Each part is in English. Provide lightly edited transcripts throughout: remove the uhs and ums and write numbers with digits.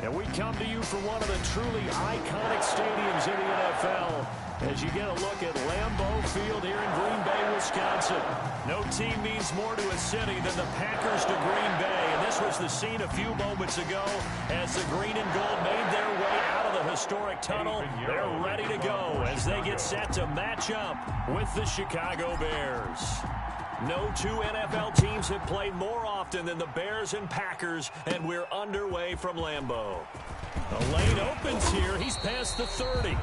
And we come to you from one of the truly iconic stadiums in the NFL as you get a look at Lambeau Field here in Green Bay, Wisconsin. No team means more to a city than the Packers to Green Bay. And this was the scene a few moments ago as the green and gold made their way out of the historic tunnel. They're ready to go as they get set to match up with the Chicago Bears. No two NFL teams have played more often than the Bears and Packers, and we're underway from Lambeau. The lane opens here. He's past the 30.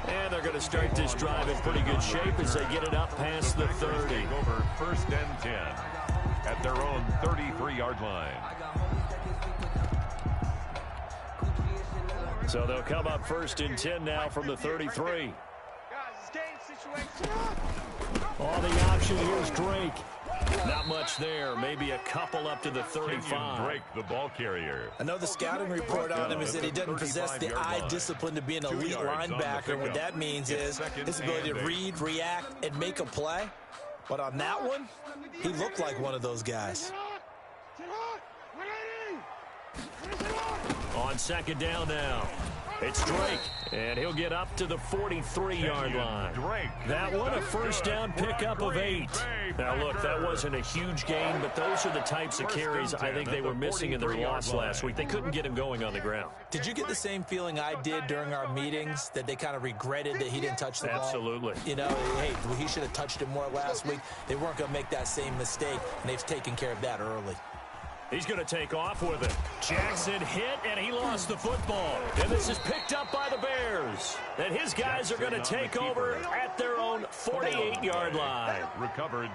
And they're going to start this drive in pretty good shape as they get it up past the 30. Over 1st and 10 at their own 33-yard line. So they'll come up 1st and 10 now from the 33. Oh, the option here's Drake. Not much there. Maybe a couple up to the 35. Drake, the ball carrier. I know the scouting report on him is that he doesn't possess the eye discipline to be an elite linebacker. What that means is his ability to read, react, and make a play. But on that one, he looked like one of those guys. On 2nd down now. It's Drake, and he'll get up to the 43-yard line. That one a 1st down pickup of 8. Now, look, that wasn't a huge gain, but those are the types of carries I think they were missing in their loss last week. They couldn't get him going on the ground. Did you get the same feeling I did during our meetings, that they kind of regretted that he didn't touch the ball? Absolutely. You know, hey, he should have touched it more last week. They weren't going to make that same mistake, and they've taken care of that early. He's going to take off with it. Jackson hit, and he lost the football. And this is picked up by the Bears. And his guys are going to take over at their own 48-yard line.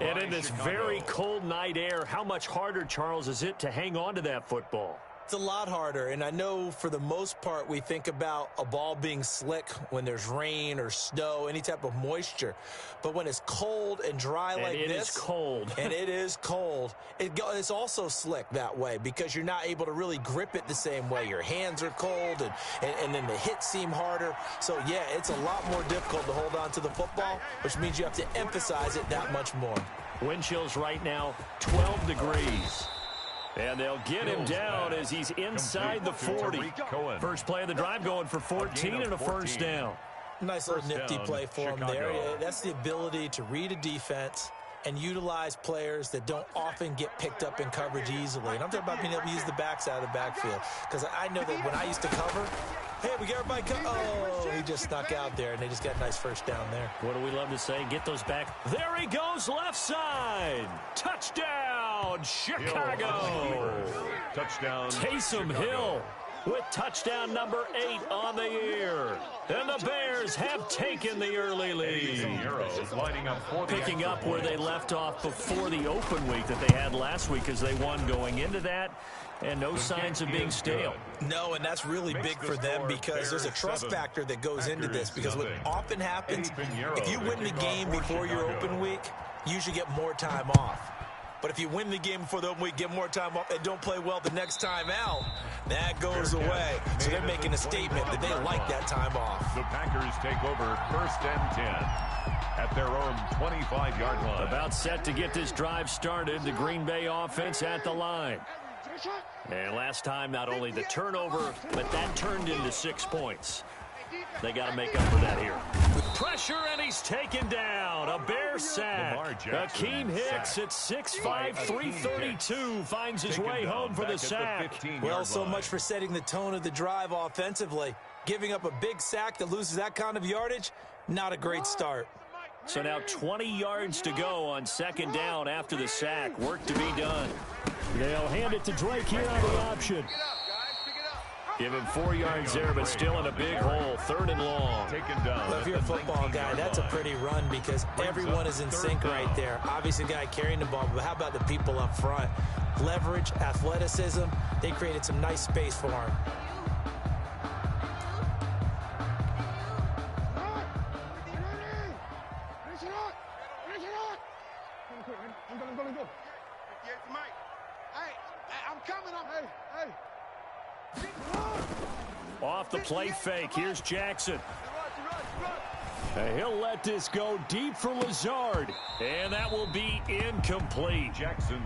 And in this very cold night air, how much harder, Charles, is it to hang on to that football? It's a lot harder, and I know for the most part we think about a ball being slick when there's rain or snow, any type of moisture. But when it's cold and dry like this, and it is cold, and it is cold, it's also slick that way because you're not able to really grip it the same way. Your hands are cold, and then the hits seem harder. So, yeah, it's a lot more difficult to hold on to the football, which means you have to emphasize it that much more. Wind chills right now, 12 degrees. And they'll get him down as he's inside the 40. First play of the drive going for 14 and a 1st down. Nice little nifty play for him there. That's the ability to read a defense and utilize players that don't often get picked up in coverage easily. And I'm talking about being able to use the backs out of the backfield. Because I know that when I used to cover, hey, we got everybody oh, he just snuck out there, and they just got a nice 1st down there. What do we love to say? Get those back. There he goes, left side. Touchdown, Chicago. Touchdown, Taysom Hill with touchdown number 8 on the year. And the Bears have taken the early lead. Picking up where they left off before the open week that they had last week as they won going into that. And no signs of being stale. No, and that's really big for them because there's a trust factor that goes into this. Because what often happens, if you win the game before your open week, you usually get more time off. But if you win the game before the open week, get more time off, and don't play well the next time out, that goes away. So they're making a statement that they like that time off. The Packers take over 1st and 10 at their own 25-yard line. About set to get this drive started, the Green Bay offense at the line. And last time, not only the turnover, but that turned into 6 points. They got to make up for that here. Pressure, and he's taken down. A Bear sack. Akeem Hicks at 6'5", 332 finds his way home for the sack. Well, so much for setting the tone of the drive offensively. Giving up a big sack that loses that kind of yardage, not a great start. So now 20 yards to go on 2nd down after the sack. Work to be done. They'll hand it to Drake here on the option. Give him 4 yards there, but still in a big hole. 3rd and long. Well, if you're a football guy, that's a pretty run because everyone is in sync right there. Obviously, the guy carrying the ball, but how about the people up front? Leverage, athleticism, they created some nice space for him. Off the play fake, here's Jackson. And he'll let this go deep for Lazard. And that will be incomplete.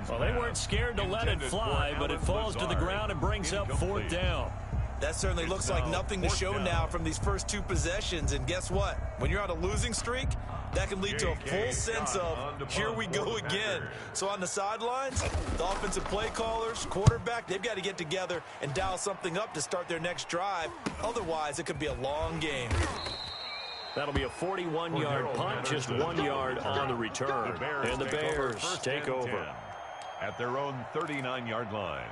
Well, they weren't scared to let it fly, but it falls to the ground and brings up 4th down. That certainly looks like nothing to show now from these first two possessions. And guess what? When you're on a losing streak, that can lead to a full sense of, here we go again. So on the sidelines, the offensive play callers, quarterback, they've got to get together and dial something up to start their next drive. Otherwise, it could be a long game. That'll be a 41-yard punt, just 1 yard on the return. And the Bears take over at their own 39-yard line.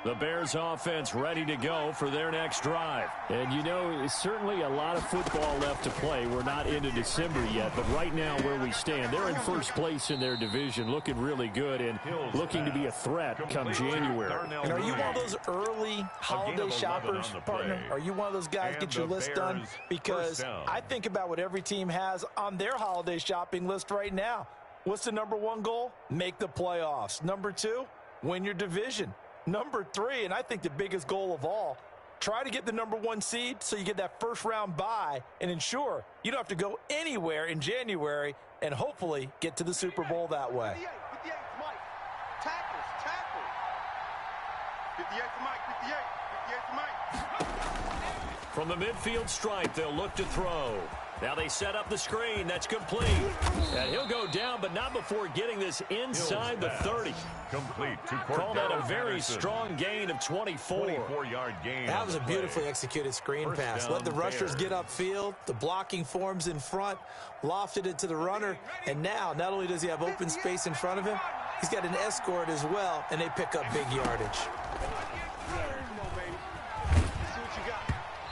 The Bears offense ready to go for their next drive. And you know, certainly a lot of football left to play. We're not into December yet, but right now where we stand, they're in first place in their division, looking really good and looking to be a threat come January. And are you one of those early holiday shoppers, partner? Are you one of those guys get your list done? Because I think about what every team has on their holiday shopping list right now. What's the number one goal? Make the playoffs. Number two, win your division. Number three, and I think the biggest goal of all, try to get the number one seed so you get that first round bye and ensure you don't have to go anywhere in January and hopefully get to the Super Bowl that way. 58 Mike. Tackle. 58 to Mike. 58 to Mike. From the midfield stripe, they'll look to throw. Now they set up the screen. That's complete. And he'll go down, but not before getting this inside the 30. Complete to Call that a very strong gain of 24. 24-yard gain. That was a beautifully executed screen pass. Let the rushers get upfield. The blocking forms in front, lofted it to the runner. And now, not only does he have open space in front of him, he's got an escort as well, and they pick up big yardage.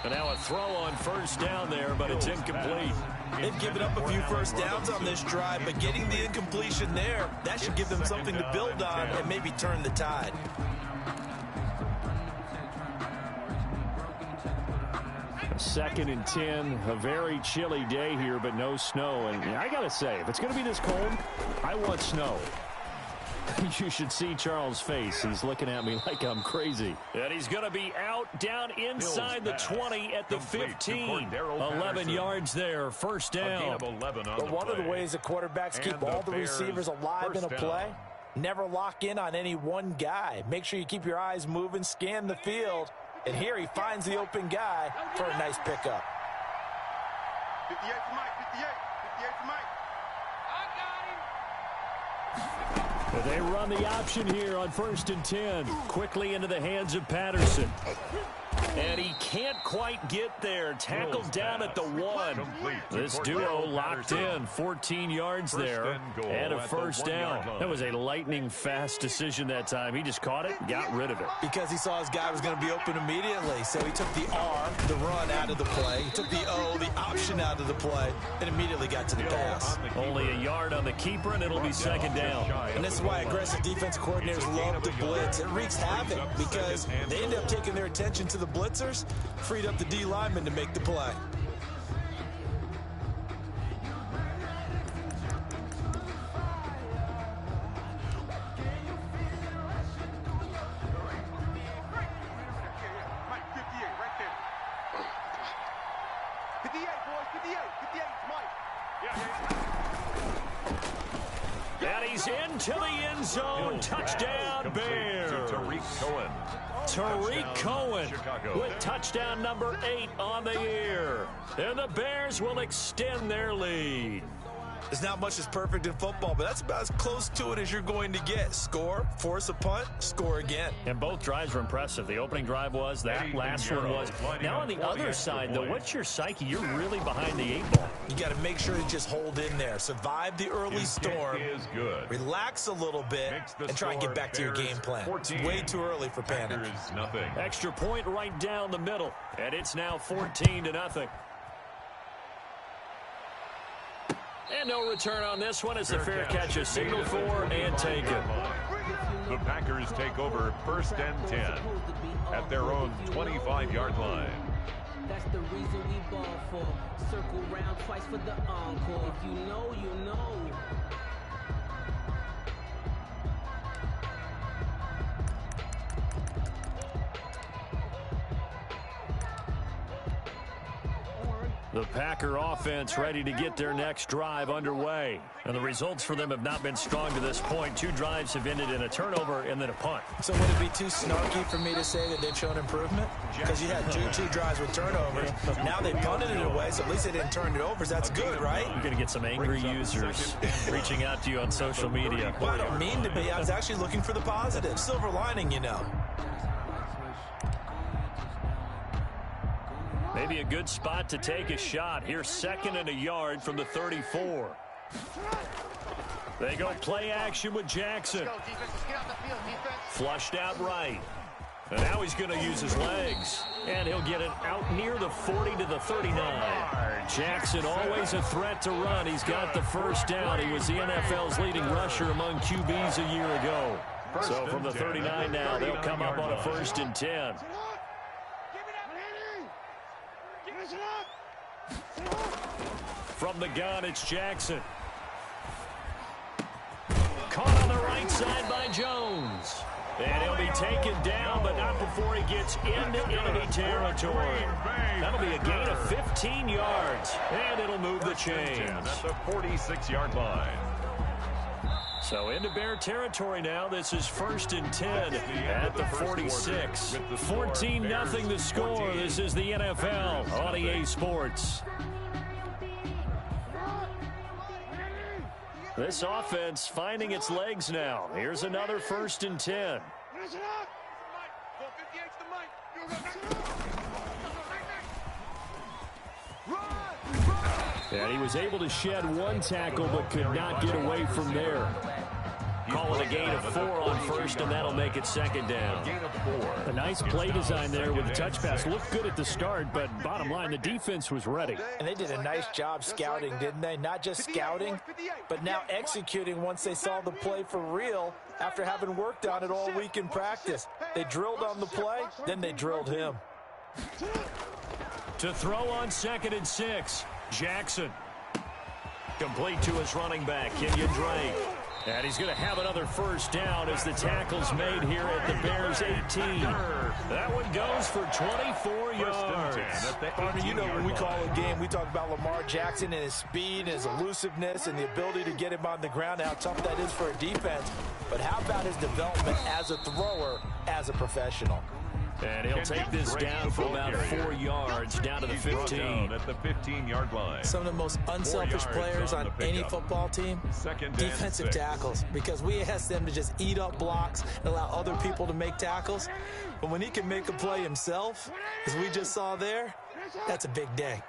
And now a throw on first down there, but it's incomplete. They've given up a few first downs on this drive, but getting the incompletion there, that should give them something to build on and maybe turn the tide. Second and 10, a very chilly day here, but no snow. And I got to say, if it's going to be this cold, I want snow. You should see Charles' face. He's looking at me like I'm crazy. And he's going to be out down inside the 20 at the 15. 11 yards there, first down. But one of the ways the quarterbacks keep all the receivers alive in a play, never lock in on any one guy. Make sure you keep your eyes moving, scan the field. And here he finds the open guy for a nice pickup. 58 to Mike. 58 to Mike. They run the option here on first and 10. Quickly into the hands of Patterson. And he can't quite get there. Tackled down at the 1. This duo locked in. 14 yards there. And a first down. That was a lightning fast decision that time. He just caught it, got rid of it. Because he saw his guy was going to be open immediately. So he took the R, the run, out of the play. He took the O, the option, out of the play, and immediately got to the pass. Only a yard on the keeper, and it'll be second down. And this is why aggressive defense coordinators love to blitz. It wreaks havoc because they end up taking their attention to the blitzers, freed up the D lineman to make the play. Mike, 58 right there. 58, boys. 58. 58 Mike. And he's into the end zone. Touchdown, Bears. Tariq Cohen with touchdown number 8 on the year. And the Bears will extend their lead. There's not much that's perfect in football, but that's about as close to it as you're going to get. Score, force a punt, score again. And both drives were impressive. The opening drive was, that last one was. Now on the other side, though, what's your psyche? You're really behind the 8 ball. You got to make sure to just hold in there. Survive the early storm. Relax a little bit and try and get back to your game plan. It's way too early for panic. Extra point right down the middle. And it's now 14-0. And no return on this one as the fair catch is signaled for and taken. The Packers take over first and 10 at their own 25-yard line. That's the reason we ball for. Circle round twice for the encore. If you know, you know. The Packer offense ready to get their next drive underway. And the results for them have not been strong to this point. 2 drives have ended in a turnover and then a punt. So would it be too snarky for me to say that they've shown improvement? Because you had two drives with turnovers. Now they punted it away, so at least they didn't turn it over. So that's good, right? You're going to get some angry users reaching out to you on social media. Well, I don't mean to be. I was actually looking for the positive. Silver lining, you know. Maybe a good spot to take a shot. Here's 2nd and a yard from the 34. They go play action with Jackson. Flushed out right. And now he's going to use his legs. And he'll get it out near the 40 to the 39. Jackson always a threat to run. He's got the first down. He was the NFL's leading rusher among QBs a year ago. So from the 39 now, they'll come up on a 1st and 10. From the gun, it's Jackson. Caught on the right side by Jones. And he'll be taken down, but not before he gets into enemy territory. That'll be a gain of 15 yards, and it'll move the chains. At the 46-yard line. So into Bear territory now. This is 1st and 10 at the 46. 14-0 the score. This is the NFL on EA Sports. This offense finding its legs now. Here's another 1st and 10. And he was able to shed 1 tackle but could not get away from there. Call it a gain of 4 on 1st, and that'll make it 2nd down. A nice play design there with the touch pass. Looked good at the start, but bottom line, the defense was ready. And they did a nice job scouting, didn't they? Not just scouting, but now executing once they saw the play for real after having worked on it all week in practice. They drilled on the play, then they drilled him. To throw on 2nd and 6, Jackson. Complete to his running back, Kenyon Drake. And he's going to have another 1st down as the tackle's made here at the Bears 18. That one goes for 24 yards. Partner, you know when we call a game, we talk about Lamar Jackson and his speed, his elusiveness, and the ability to get him on the ground, how tough that is for a defense. But how about his development as a thrower, as a professional? And he'll take this down for about 4 yards, down to the 15. At the 15-yard line. Some of the most unselfish players on any football team, defensive tackles, because we ask them to just eat up blocks and allow other people to make tackles. But when he can make a play himself, as we just saw there, that's a big day.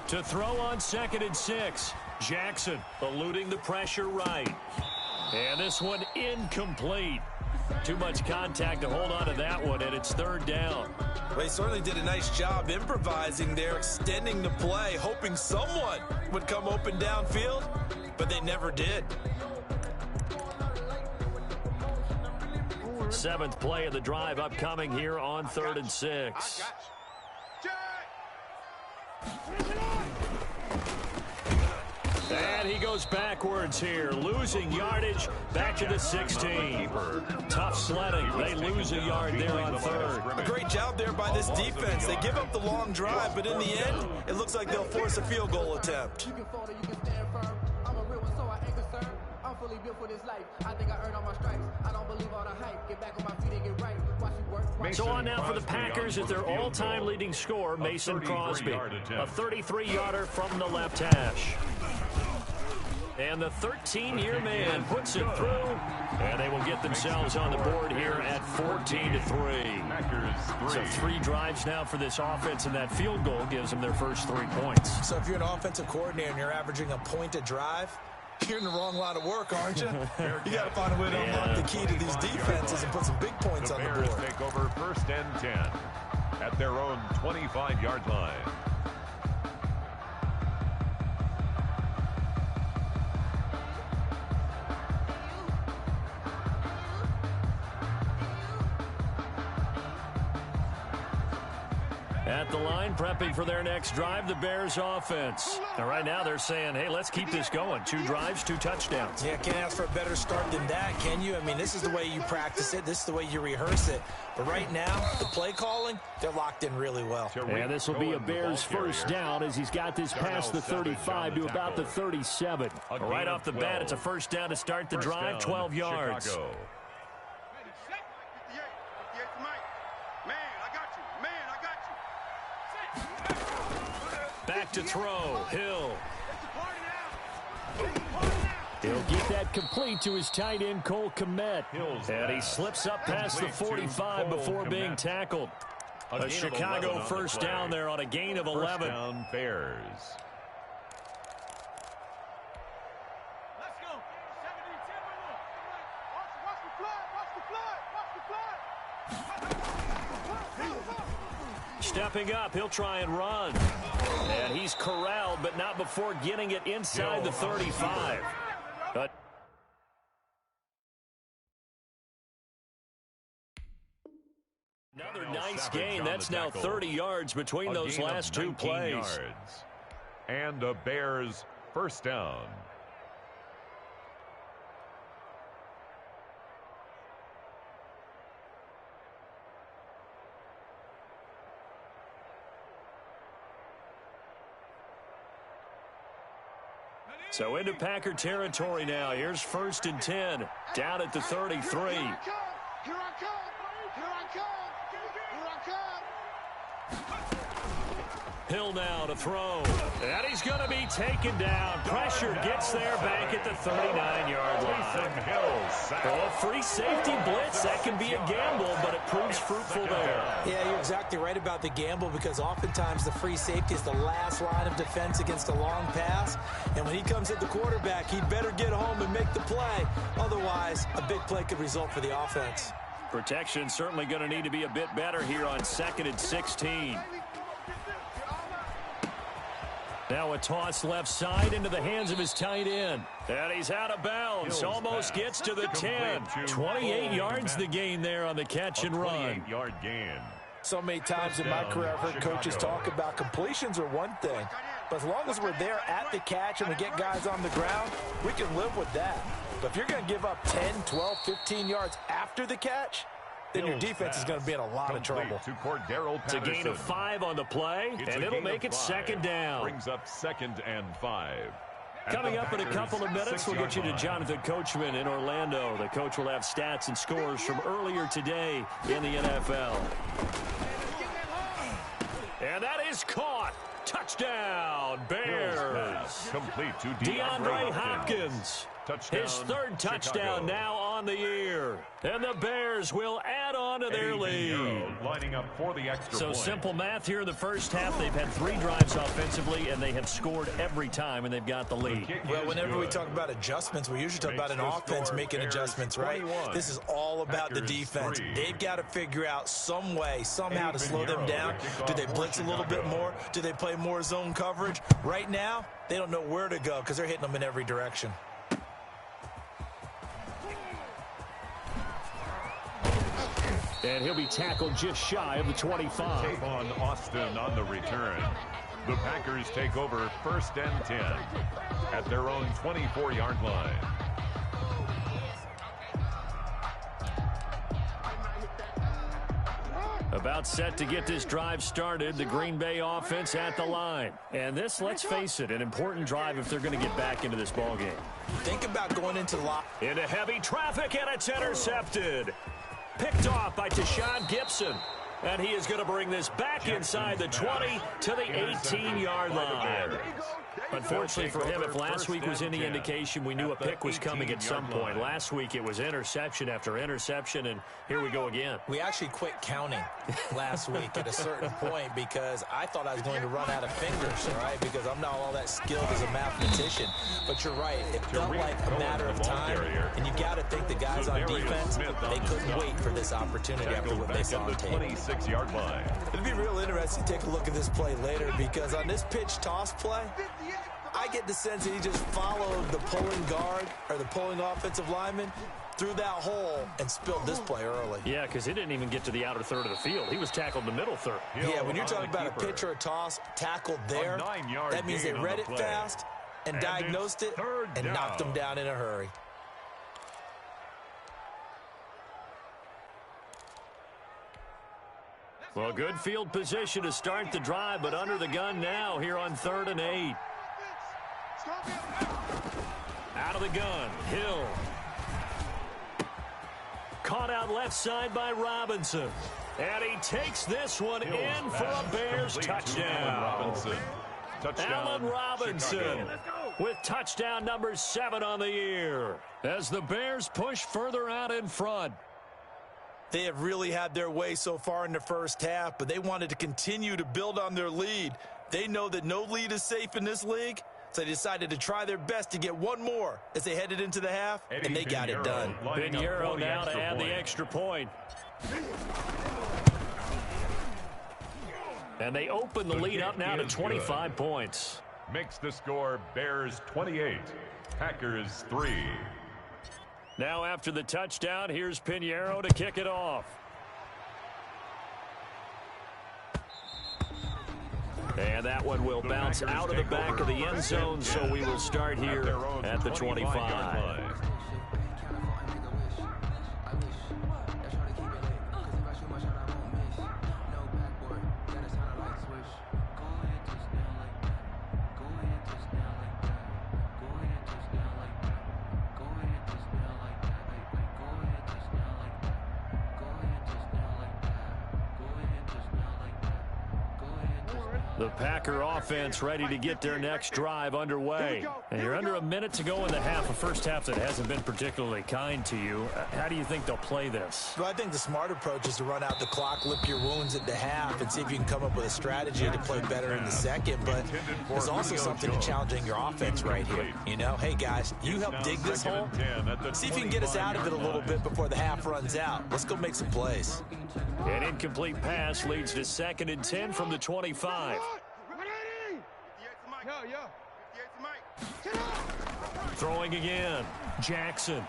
To throw on 2nd and 6, Jackson eluding the pressure right. And this one incomplete. Too much contact to hold on to that one, and it's 3rd down. Well, he certainly did a nice job improvising there, extending the play, hoping someone would come open downfield, but they never did. 7th play of the drive upcoming here on 3rd and 6. And he goes backwards here, losing yardage back to the 16. Tough sledding. They lose a yard there on 3rd. A great job there by this defense. They give up the long drive, but in the end, it looks like they'll force a field goal attempt. So on now for the Packers at their all-time leading scorer, Mason Crosby. A 33-yarder from the left hash. And the 13-year man puts it through, and they will get themselves on the board here at 14-3. So 3 drives now for this offense, and that field goal gives them their first 3 points. So if you're an offensive coordinator and you're averaging a point a drive, you're in the wrong line of work, aren't you? You got to find a way to unlock the key to these defenses and put some big points on the board. Bears take over 1st and 10 at their own 25-yard line. At the line, prepping for their next drive, the Bears offense. And right now they're saying, hey, let's keep this going. 2 drives, 2 touchdowns. Yeah, can't ask for a better start than that, can you? I mean, this is the way you practice it. This is the way you rehearse it. But right now, the play calling, they're locked in really well. And this will be a Bears first down as he's got this past the 35 to about the 37. Right off the bat, it's a first down to start the drive, 12 yards. Back to throw, Hill. He'll get that complete to his tight end, Cole Kmet. And he slips up past the 45 before being tackled. A Chicago first down there on a gain of 11. First down, Bears. Stepping up, he'll try and run. And he's corralled, but not before getting it inside the 35. But another nice gain. That's now 30 yards between those last 2 plays. And a Bears first down. So into Packer territory now. Here's 1st and 10. Down at the 33. Here I come! Here I come! Here I come! Hill now to throw. And he's going to be taken down. Pressure gets there back at the 39-yard line. Oh, free safety blitz. That can be a gamble, but it proves fruitful there. Yeah, you're exactly right about the gamble because oftentimes the free safety is the last line of defense against a long pass. And when he comes at the quarterback, he'd better get home and make the play. Otherwise, a big play could result for the offense. Protection certainly going to need to be a bit better here on 2nd and 16. Now a toss left side into the hands of his tight end. And he's out of bounds. Almost gets to the 10. 28 yards the gain there on the catch and run. 28-yard gain. So many times in my career I've heard coaches talk about completions are one thing. But as long as we're there at the catch and we get guys on the ground, we can live with that. But if you're going to give up 10, 12, 15 yards after the catch, then your defense is going to be in a lot of trouble. It's a gain of 5 on the play, and it'll make it 2nd down. Brings up 2nd and 5. Coming up in a couple of minutes, we'll get you to Jonathan Coachman in Orlando. The coach will have stats and scores from earlier today in the NFL. And that is caught. Touchdown, Bears. Complete to DeAndre Hopkins. Touchdown, his 3rd touchdown now on the year. And the Bears will add on to their lead. Lining up for the extra point. Simple math here in the first half. They've had 3 drives offensively, and they have scored every time, and they've got the lead. Well, whenever we talk about adjustments, we usually talk about an offense making adjustments, right? This is all about the defense. They've got to figure out some way, somehow to slow them down. Do they blitz a little bit more? Do they play more zone coverage? Right now, they don't know where to go because they're hitting them in every direction. And he'll be tackled just shy of the 25. Tavon Austin on the return. The Packers take over 1st and 10 at their own 24-yard line. About set to get this drive started, the Green Bay offense at the line. And this, let's face it, an important drive if they're going to get back into this ballgame. Think about going into lock. Into heavy traffic, and it's intercepted. Picked off by Tashawn Gibson. And he is going to bring this back inside the 20 to the 18-yard line. Unfortunately for him, if last week was any indication, we knew a pick was coming at some point. Last week it was interception after interception, and here we go again. We actually quit counting last week at a certain point because I thought I was going to run out of fingers, all right, because I'm not all that skilled as a mathematician. But you're right. It felt like a matter of time, and you got to think the guys on defense, they couldn't wait for this opportunity after what they saw on tape. 26-yard line. It'll be real interesting to take a look at this play later because on this pitch toss play, I get the sense that he just followed the pulling guard or the pulling offensive lineman through that hole and spilled this play early. Yeah, because he didn't even get to the outer third of the field. He was tackled in the middle third. Yeah, when you're talking about a pitch or a toss tackled there, that means they read it fast and diagnosed it and knocked him down in a hurry. Well, good field position to start the drive, but under the gun now here on 3rd and 8. Out of the gun, Hill. Caught out left side by Robinson. And he takes this one in for a Bears touchdown. Allen Robinson with touchdown number 7 on the year as the Bears push further out in front. They have really had their way so far in the first half, but they wanted to continue to build on their lead. They know that no lead is safe in this league, so they decided to try their best to get one more as they headed into the half, and they got it done. Pinheiro now to add the extra point. And they open the lead up now to 25 points. Makes the score Bears 28, Packers 3. Now after the touchdown, here's Pinheiro to kick it off. And that one will bounce out of the back of the end zone, so we will start here at the 25. The Packer offense ready to get their next drive underway. And you're under a minute to go in the half, a first half that hasn't been particularly kind to you. How do you think they'll play this? Well, I think the smart approach is to run out the clock, lick your wounds at the half, and see if you can come up with a strategy to play better in the second. But there's also something to challenging your offense right here. You know, hey, guys, you help dig this hole. See if you can get us out of it a little bit before the half runs out. Let's go make some plays. An incomplete pass leads to 2nd and 10 from the 25. Throwing again. Jackson.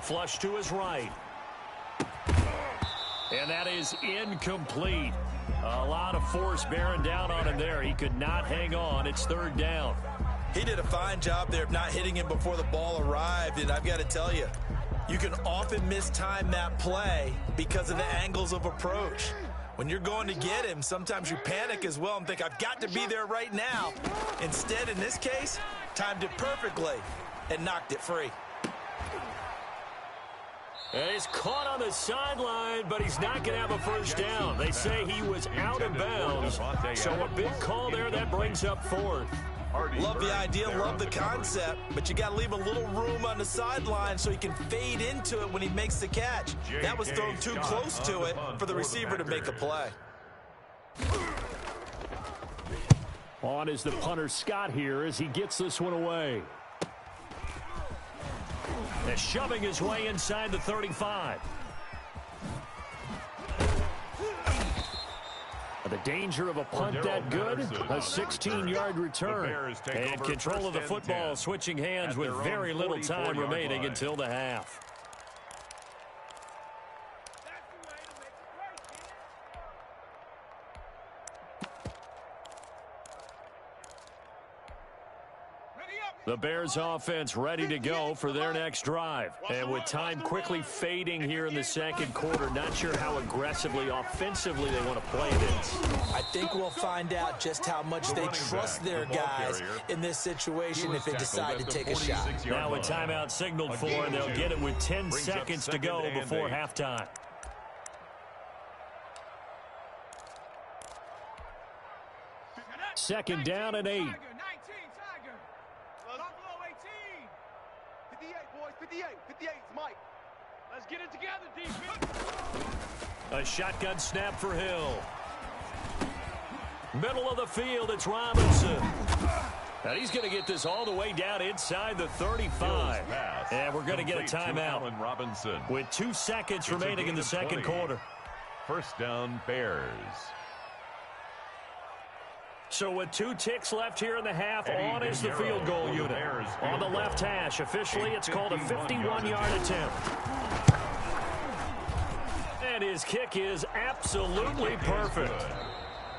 Flush to his right. And that is incomplete. A lot of force bearing down on him there. He could not hang on. It's 3rd down. He did a fine job there of not hitting him before the ball arrived. And I've got to tell you, you can often mistime that play because of the angles of approach. When you're going to get him, sometimes you panic as well and think, I've got to be there right now. Instead, in this case, timed it perfectly and knocked it free. And he's caught on the sideline, but he's not going to have a first down. They say he was out of bounds, so a big call there that brings up 4th. Love the idea, love the concept, but you got to leave a little room on the sideline so he can fade into it when he makes the catch. That was thrown too close to it for the receiver to make a play. On is the punter Scott here as he gets this one away. And shoving his way inside the 35. The danger of a punt that good, a 16-yard return. And control of the football switching hands with very little time remaining until the half. The Bears offense ready to go for their next drive. And with time quickly fading here in the second quarter, not sure how aggressively, offensively they want to play this. I think we'll find out just how much they trust their guys in this situation if they decide to take a shot. Now a timeout signaled for, and they'll get it with 10 seconds to go before halftime. Second down and 8. 58, Mike. Let's get it together, defense. A shotgun snap for Hill. Middle of the field, it's Robinson. And he's going to get this all the way down inside the 35. And we're going to get a timeout with 2 seconds remaining in the second quarter. First down, Bears. So with 2 ticks left here in the half, on is the field goal unit. On the left hash, officially it's called a 51-yard attempt. And his kick is absolutely perfect.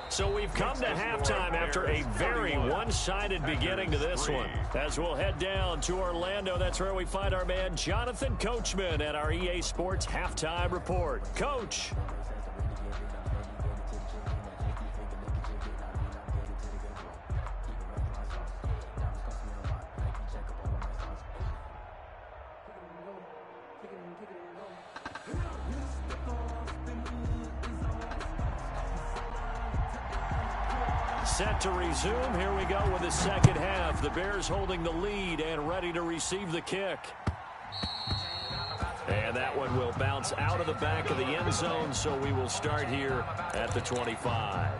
So we've come to halftime after a very one-sided beginning to this one. As we'll head down to Orlando, that's where we find our man Jonathan Coachman at our EA Sports Halftime Report. Coach. Set to resume. Here we go with the second half. The Bears holding the lead and ready to receive the kick. And that one will bounce out of the back of the end zone, so we will start here at the 25.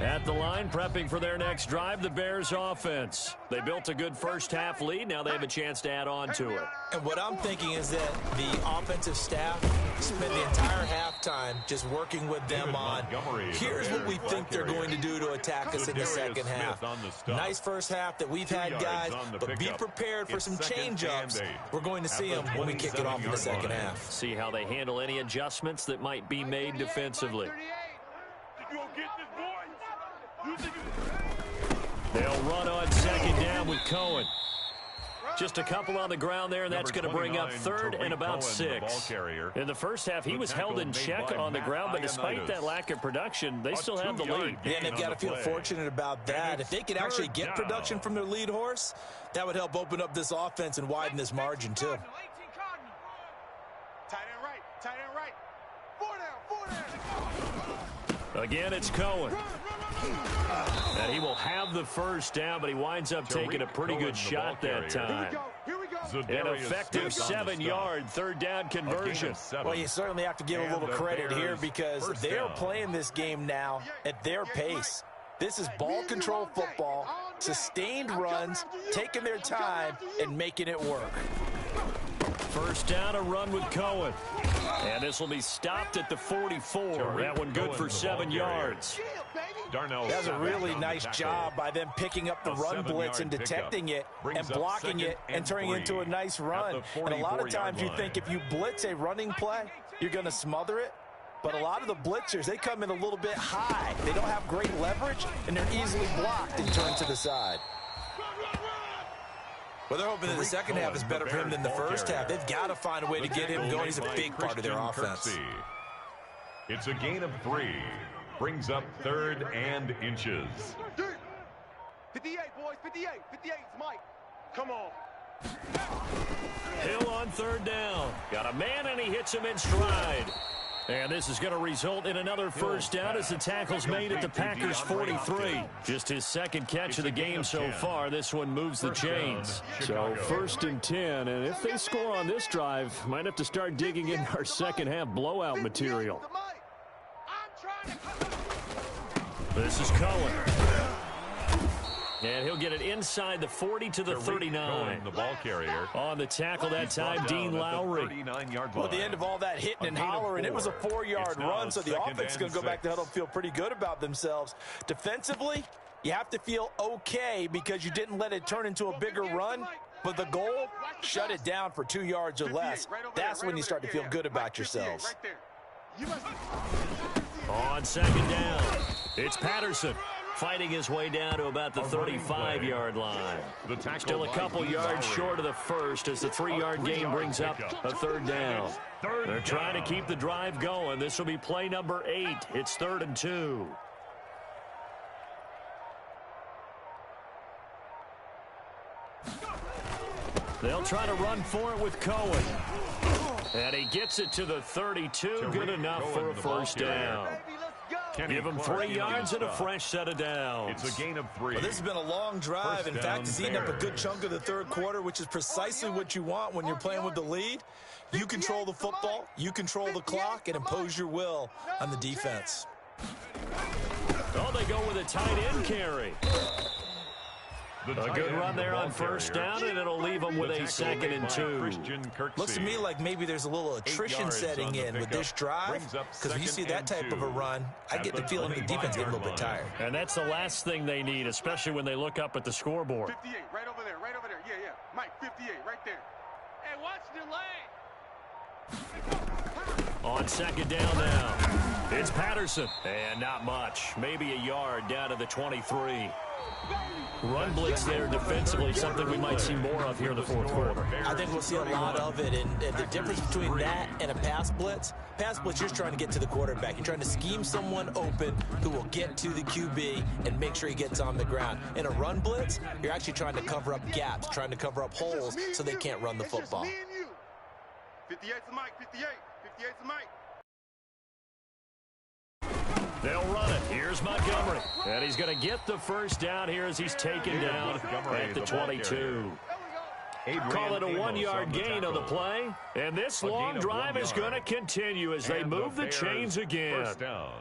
At the line, prepping for their next drive, the Bears offense. They built a good first-half lead. Now they have a chance to add on to it. And what I'm thinking is that the offensive staff spent the entire halftime just working with them on, here's what we think they're going to do to attack us in the second half. Nice first half that we've had, guys, but be prepared for some change-ups. We're going to see them when we kick it off in the second half. See how they handle any adjustments that might be made defensively. They'll run on second down with Cohen. Just a couple on the ground there, and that's going to bring up third and about 6. In the first half, he was held in check on the ground, but despite that lack of production, they still have the lead. Yeah, and they've got to feel fortunate about that. If they could actually get production from their lead horse, that would help open up this offense and widen this margin, too. Tight end right. 4 down. Again, it's Cohen. And he will have the first down, but he winds up taking a pretty good shot that time. An effective 7-yard third down conversion. Well, you certainly have to give a little credit here because they're playing this game now at their pace. This is ball control football, sustained runs, taking their time, and making it work. First down, a run with Cohen. And this will be stopped at the 44. That one good for 7 yards. That's a really nice job by them picking up the run blitz and detecting it and blocking it and turning it into a nice run. And a lot of times you think if you blitz a running play, you're going to smother it. But a lot of the blitzers, they come in a little bit high. They don't have great leverage, and they're easily blocked and turned to the side. Well, they're hoping that the second half is better for him than the first half. They've got to find a way to get him going. He's a big part of their offense. It's a gain of 3. Brings up third and inches. 58, boys, 58. 58's Mike. Come on. Hill on third down. Got a man, and he hits him in stride. And this is going to result in another first down as the tackle's made at the Packers' 43. Just his second catch of the game so far. This one moves the chains. So 1st and 10, and if they score on this drive, might have to start digging in our second half blowout material. This is Cohen. And he'll get it inside the 40 to the 39. The ball carrier. On the tackle that time, Dean Lowry. Well, at the end of all that hitting and hollering, it was a 4-yard run, so the offense is going to go back to huddle and feel pretty good about themselves. Defensively, you have to feel okay because you didn't let it turn into a bigger run. But the goal, shut it down for 2 yards or less. That's when you start to feel good about yourselves. On second down, it's Patterson. Fighting his way down to about the 35-yard line. Still a couple yards short of the first as the 3-yard gain brings up a third down. They're trying to keep the drive going. This will be play number 8. It's 3rd and 2. They'll try to run for it with Cohen. And he gets it to the 32. Good enough for a first down. Give him 3 yards and a fresh set of downs. It's a gain of 3. Well, this has been a long drive. In fact, it's eaten up a good chunk of the third quarter, which is precisely what you want when you're playing with the lead. You control the football, you control the clock, and impose your will on the defense. Oh, they go with a tight end carry. A good run there on first down, and it'll leave them with a 2nd and 2. Looks to me like maybe there's a little attrition setting in with this drive, because if you see that type of a run, I get the feeling the defense get a little bit tired. And that's the last thing they need, especially when they look up at the scoreboard. 58, right over there, right over there. Yeah, yeah. Mike, 58, right there. Hey, watch the lane. On 2nd down now, it's Patterson. And not much, maybe a yard down to the 23. Run blitz there defensively, something we might see more of here in the 4th quarter. I think we'll see a lot of it, and the difference between that and a pass blitz, you're just trying to get to the quarterback. You're trying to scheme someone open who will get to the QB and make sure he gets on the ground. In a run blitz, you're actually trying to cover up gaps, trying to cover up holes so they can't run the football. 58's the Mike, 58. 58's the Mike. They'll run it. Here's Montgomery. And he's going to get the first down here as he's taken down at the 22. Call it a 1-yard gain on the play. And this long drive is going to continue as they move the chains again. First down.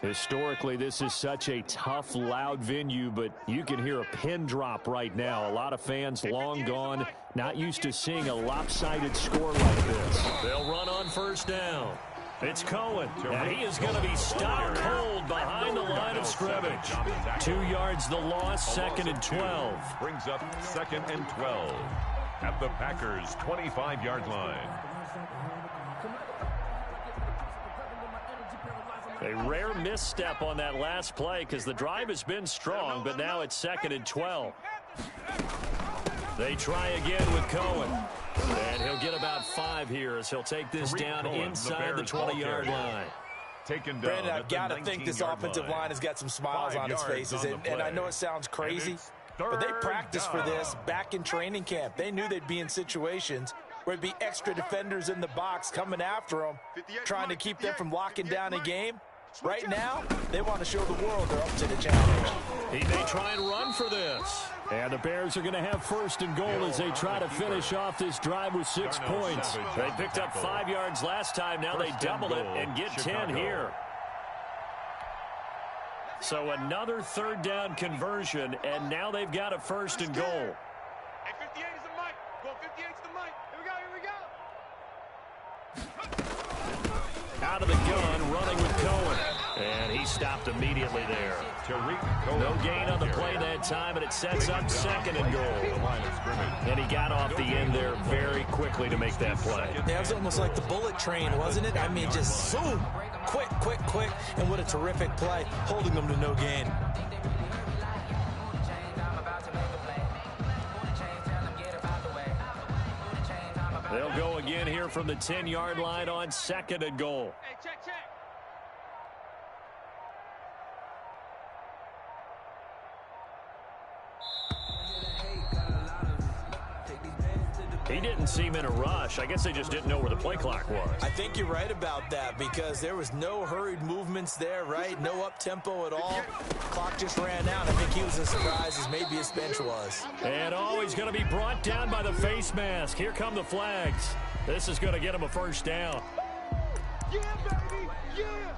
Historically, this is such a tough, loud venue, but you can hear a pin drop right now. A lot of fans long gone, not used to seeing a lopsided score like this. They'll run on first down. It's Cohen, and he is going to be stopped cold behind the line of scrimmage. 2 yards the loss, 2nd and 12. Brings up 2nd and 12 at the Packers' 25-yard line. A rare misstep on that last play because the drive has been strong, but now it's 2nd and 12. They try again with Cohen. And he'll get about 5 here as he'll take this down inside the 20-yard line. Brandon, I've got to think this offensive line has got some smiles on its faces. And I know it sounds crazy, but they practiced for this back in training camp. They knew they'd be in situations where it'd be extra defenders in the box coming after them, trying to keep them from locking down a game. Right now, they want to show the world they're up to the challenge. He may try and run for this. And the Bears are going to have 1st and goal as they try to finish off this drive with 6 points. They picked up 5 yards last time. Now they double it and get 10 here. So another 3rd down conversion, and now they've got a 1st and goal. Hey, 58 is the Mike. Go, 58's the Mike. Here we go, Out of the gun, running with Cohen. And he stopped immediately there. No gain on the play that time, and it sets up 2nd and goal. And he got off the end there very quickly to make that play. That was almost like the bullet train, wasn't it? I mean, just zoom, quick, and what a terrific play, holding them to no gain. They'll go again here from the 10-yard line on 2nd and goal. Hey, check. He didn't seem in a rush. I guess they just didn't know where the play clock was. I think you're right about that because there was no hurried movements there, right? No up-tempo at all. Clock just ran out. I think he was as surprised as maybe his bench was. And he's going to be brought down by the face mask. Here come the flags. This is going to get him a 1st down. Yeah, baby, yeah.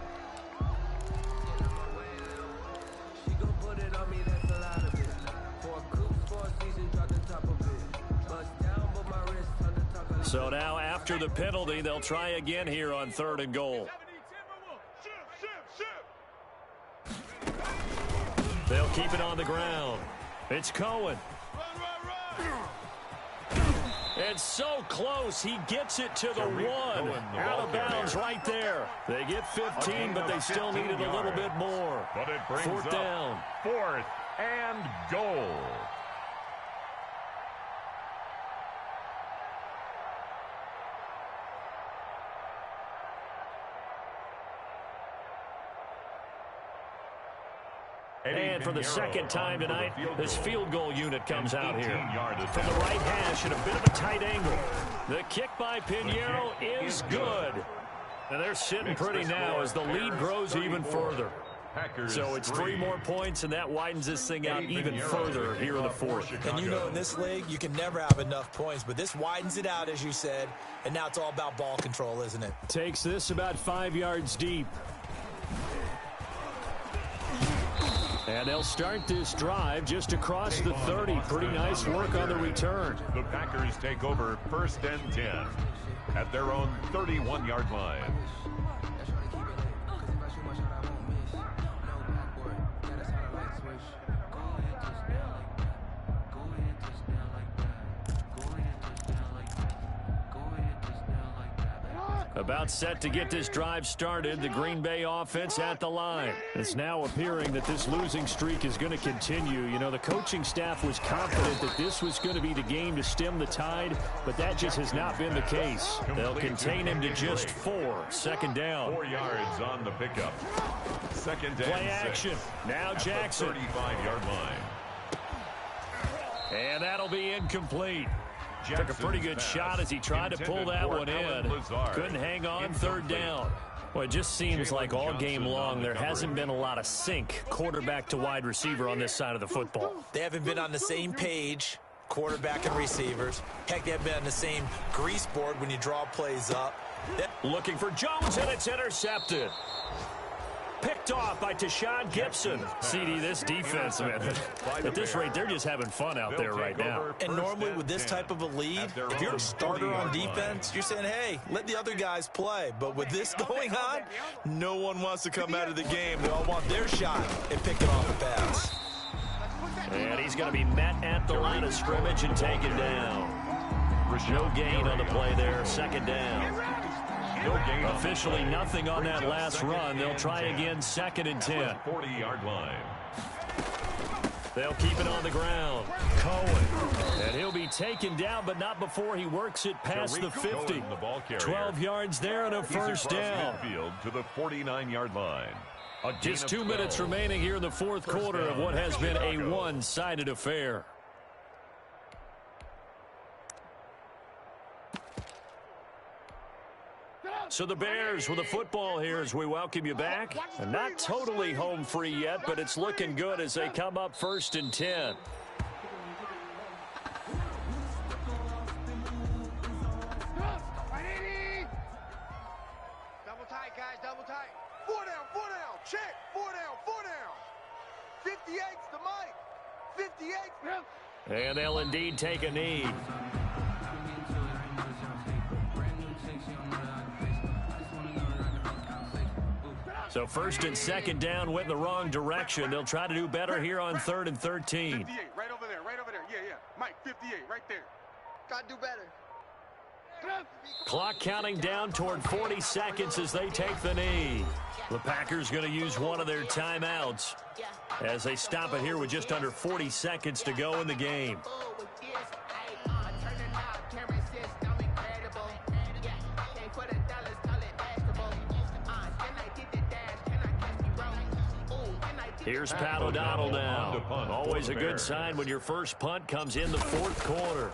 So now after the penalty, they'll try again here on 3rd and goal. They'll keep it on the ground. It's Cohen. And so close, he gets it to the 1. Out of bounds right there. They get 15, but they still needed a little bit more. But it brings 4th down. 4th and goal. And for the 2nd time tonight, this field goal unit comes out here. From the right hash at a bit of a tight angle. The kick by Pinheiro is good. And they're sitting pretty now as the lead grows even further. So it's 3 more points, and that widens this thing out even further here in the fourth. And you know in this league, you can never have enough points, but this widens it out, as you said, and now it's all about ball control, isn't it? Takes this about 5 yards deep. And they'll start this drive just across the 30. Pretty nice work on the return. The Packers take over 1st and 10 at their own 31-yard line. About set to get this drive started. The Green Bay offense at the line. It's now appearing that this losing streak is going to continue. You know, the coaching staff was confident that this was going to be the game to stem the tide, but that just has not been the case. They'll contain him to just 4. Second down. 4 yards on the pickup. Second down. Play action. Now Jackson. 35-yard line. And that'll be incomplete. Took a pretty good shot as he tried to pull that one in. Couldn't hang on. Third down. Well, it just seems like all game long there hasn't been a lot of sync quarterback to wide receiver on this side of the football. They haven't been on the same page, quarterback and receivers. Heck, they haven't been on the same grease board when you draw plays up. Looking for Jones, and it's intercepted. Picked off by Tashawn Gibson. CD, this defense, man, at this rate, they're just having fun out there right now. And normally with this type of a lead, if you're a starter on defense, you're saying, hey, let the other guys play. But with this going on, no one wants to come out of the game. They all want their shot at picking off a pass. And he's going to be met at the line of scrimmage and taken down. No gain on the play there. Second down. Officially nothing on that last run. They'll try again, 2nd and 10. 40-yard line. They'll keep it on the ground. Cohen. And he'll be taken down, but not before he works it past the 50. 12 yards there and a first down. To the 49-yard line. Just 2 minutes remaining here in the fourth quarter of what has been a one-sided affair. So the Bears with the football here as we welcome you back. And not totally home free yet, but it's looking good as they come up 1st and 10. Double tight, guys, double tight. 4 down, check. 4 down. 58's the mic. 58. And they'll indeed take a knee. So 1st and 2nd down went in the wrong direction. They'll try to do better here on 3rd and 13. 58, right over there. Yeah. Mike, 58, right there. Gotta do better. Clock counting down toward 40 seconds as they take the knee. The Packers going to use one of their timeouts as they stop it here with just under 40 seconds to go in the game. Here's Pat O'Donnell now. Always a good sign when your first punt comes in the fourth quarter.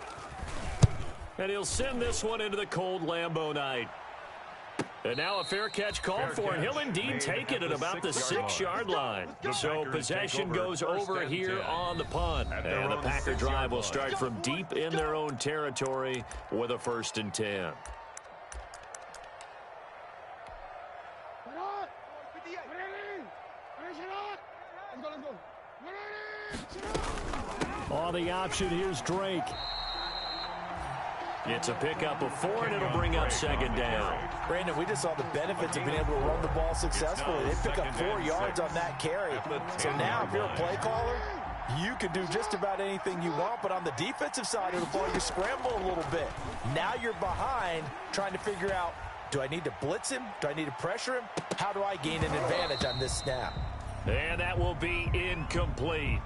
And he'll send this one into the cold Lambeau night. And now a fair catch called for, and he'll indeed take it at about the 6-yard line. So possession goes over here on the punt. And the Packer drive will start from deep in their own territory with a 1st and 10. On the option, here's Drake. It's a pickup of 4, and it'll bring up 2nd down. Brandon, we just saw the benefits of being able to run the ball successfully. They pick up 4 yards on that carry. So now if you're a play caller, you can do just about anything you want. But on the defensive side of the ball, you scramble a little bit. Now you're behind trying to figure out, do I need to blitz him? Do I need to pressure him? How do I gain an advantage on this snap? And that will be incomplete,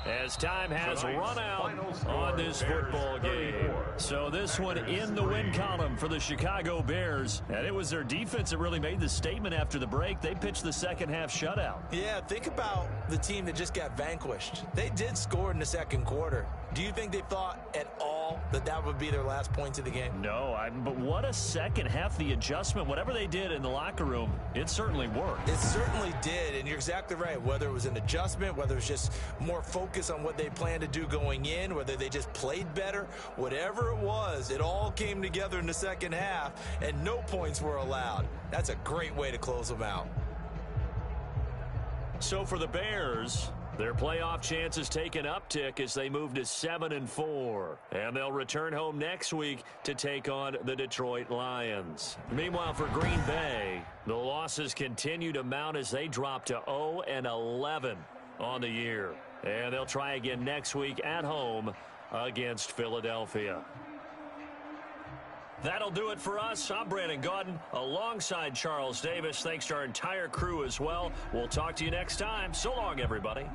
as time has run out on this football game. So this one in the win column for the Chicago Bears. And it was their defense that really made the statement after the break. They pitched the second half shutout. Yeah, think about the team that just got vanquished. They did score in the second quarter, Do you think they thought at all that that would be their last points of the game? No, but what a second half, the adjustment, whatever they did in the locker room, it certainly worked. It certainly did, and you're exactly right. Whether it was an adjustment, whether it was just more focus on what they planned to do going in, whether they just played better, whatever it was, it all came together in the second half, and no points were allowed. That's a great way to close them out. So for the Bears, their playoff chances take an uptick as they move to 7-4. And they'll return home next week to take on the Detroit Lions. Meanwhile, for Green Bay, the losses continue to mount as they drop to 0-11 on the year. And they'll try again next week at home against Philadelphia. That'll do it for us. I'm Brandon Gaudin alongside Charles Davis. Thanks to our entire crew as well. We'll talk to you next time. So long, everybody.